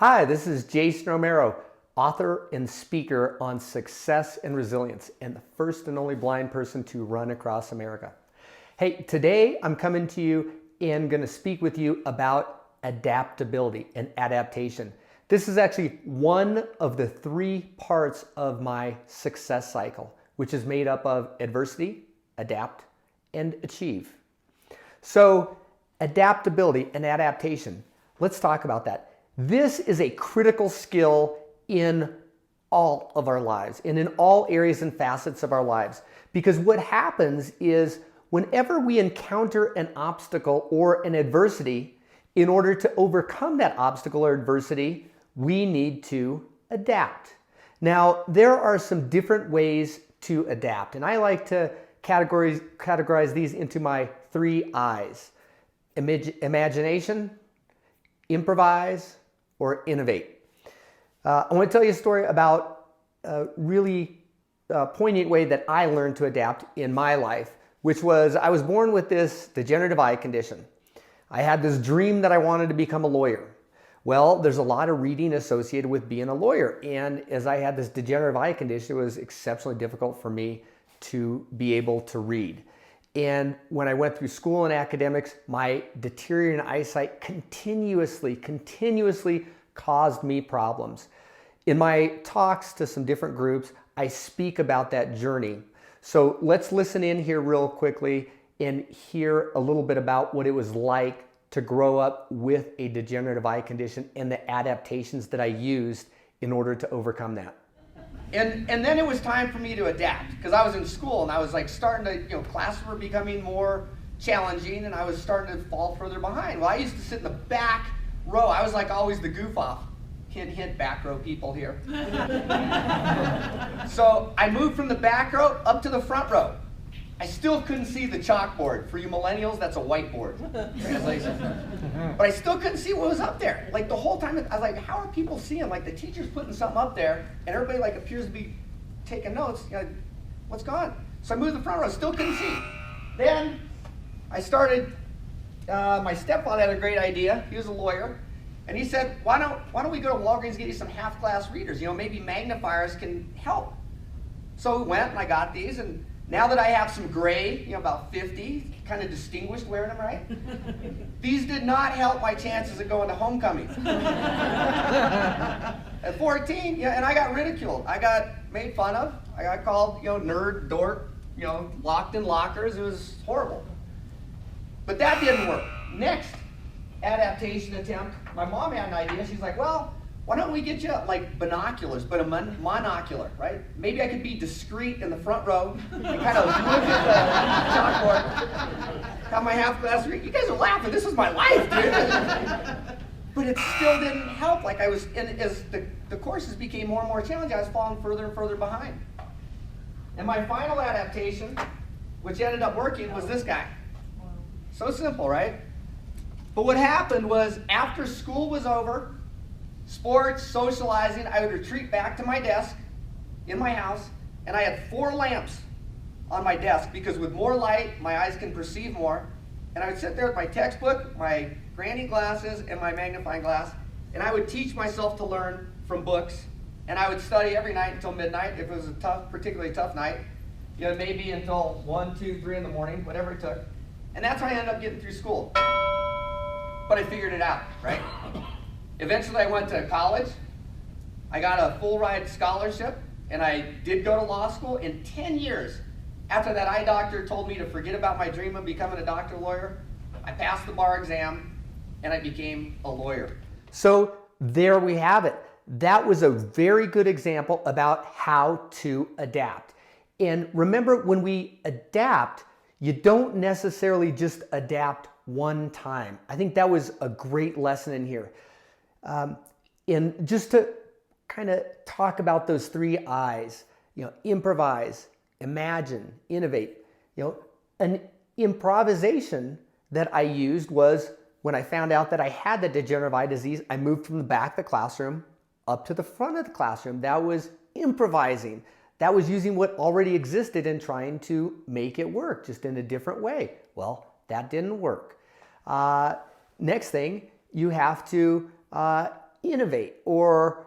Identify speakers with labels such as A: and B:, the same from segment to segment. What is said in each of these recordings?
A: Hi, this is Jason Romero, author and speaker on success and resilience, and the first and only blind person to run across America. Hey, today I'm coming to you and going to speak with you about adaptability and adaptation. This is actually one of the three parts of my success cycle, which is made up of adversity, adapt, and achieve. So, adaptability and adaptation. Let's talk about that. This is a critical skill in all of our lives and in all areas and facets of our lives. Because what happens is whenever we encounter an obstacle or an adversity, in order to overcome that obstacle or adversity, we need to adapt. Now, there are some different ways to adapt, and I like to categorize these into my three I's: imagination, improvise, or innovate. I want to tell you a story about a really poignant way that I learned to adapt in my life, which was I was born with this degenerative eye condition. I had this dream that I wanted to become a lawyer. Well, there's a lot of reading associated with being a lawyer, and as I had this degenerative eye condition, it was exceptionally difficult for me to be able to read. And when I went through school and academics, my deteriorating eyesight continuously caused me problems. In my talks to some different groups, I speak about that journey. So let's listen in here real quickly and hear a little bit about what it was like to grow up with a degenerative eye condition and the adaptations that I used in order to overcome that.
B: And then it was time for me to adapt, because I was in school and I was like starting to, classes were becoming more challenging and I was starting to fall further behind. Well, I used to sit in the back row. I was like always the goof off. Hint, hint, back row people here. So I moved from the back row up to the front row. I still couldn't see the chalkboard. For you millennials, that's a whiteboard. Translation. But I still couldn't see what was up there. Like the whole time, I was like, how are people seeing? Like the teacher's putting something up there, and everybody like appears to be taking notes. What's going on? So I moved to the front row, still couldn't see. Then I started, my stepfather had a great idea. He was a lawyer. And he said, why don't we go to Walgreens and get you some half-glass readers? Maybe magnifiers can help. So we went and I got these, and now that I have some gray, about 50, kind of distinguished wearing them, right? These did not help my chances of going to homecoming. At 14, and I got ridiculed. I got made fun of. I got called, nerd, dork, locked in lockers. It was horrible. But that didn't work. Next adaptation attempt, my mom had an idea. She's like, well, why don't we get you like binoculars, but a monocular, right? Maybe I could be discreet in the front row and kind of look at the chalkboard, have my half-glass read. You guys are laughing. This is my life, dude. But it still didn't help. Like I was, and as the courses became more and more challenging, I was falling further and further behind. And my final adaptation, which ended up working, was this guy. So simple, right? But what happened was after school was over, sports, socializing, I would retreat back to my desk in my house, and I had 4 lamps on my desk because with more light, my eyes can perceive more. And I would sit there with my textbook, my granny glasses, and my magnifying glass, and I would teach myself to learn from books, and I would study every night until midnight if it was a particularly tough night, maybe until 1, 2, 3 in the morning, whatever it took. And that's how I ended up getting through school. But I figured it out, right? Eventually I went to college. I got a full ride scholarship, and I did go to law school. In 10 years after that eye doctor told me to forget about my dream of becoming a doctor lawyer, I passed the bar exam and I became a lawyer.
A: So there we have it. That was a very good example about how to adapt. And remember, when we adapt, you don't necessarily just adapt one time. I think that was a great lesson in here. And just to kind of talk about those 3 I's, improvise, imagine, innovate. An improvisation that I used was when I found out that I had the degenerative eye disease, I moved from the back of the classroom up to the front of the classroom. That was improvising. That was using what already existed and trying to make it work, just in a different way. Well, that didn't work. Next thing, you have to innovate or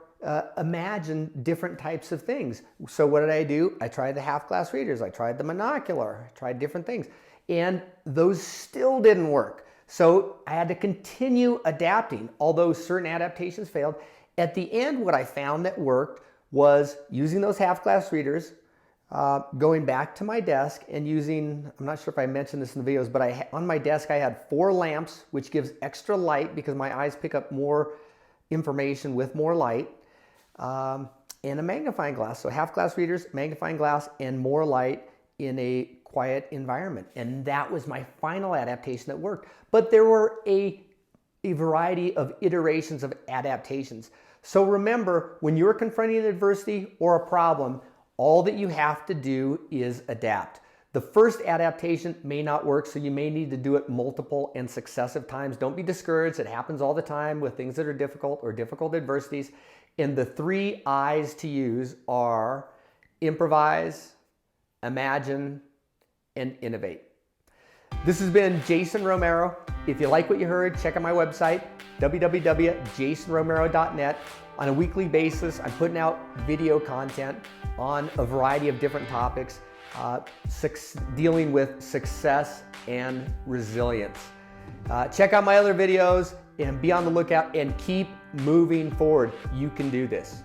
A: imagine different types of things. So what did I do? I tried the half-glass readers, I tried the monocular, I tried different things, and those still didn't work. So I had to continue adapting, although certain adaptations failed. At the end, what I found that worked was using those half-glass readers, going back to my desk and using, I'm not sure if I mentioned this in the videos, but on my desk I had 4 lamps, which gives extra light because my eyes pick up more information with more light, and a magnifying glass. So half-glass readers, magnifying glass, and more light in a quiet environment. And that was my final adaptation that worked. But there were a variety of iterations of adaptations. So remember, when you're confronting an adversity or a problem, all that you have to do is adapt. The first adaptation may not work, so you may need to do it multiple and successive times. Don't be discouraged. It happens all the time with things that are difficult or difficult adversities. And the 3 I's to use are improvise, imagine, and innovate. This has been Jason Romero. If you like what you heard, check out my website, www.jasonromero.net. On a weekly basis, I'm putting out video content on a variety of different topics, dealing with success and resilience. Check out my other videos and be on the lookout and keep moving forward. You can do this.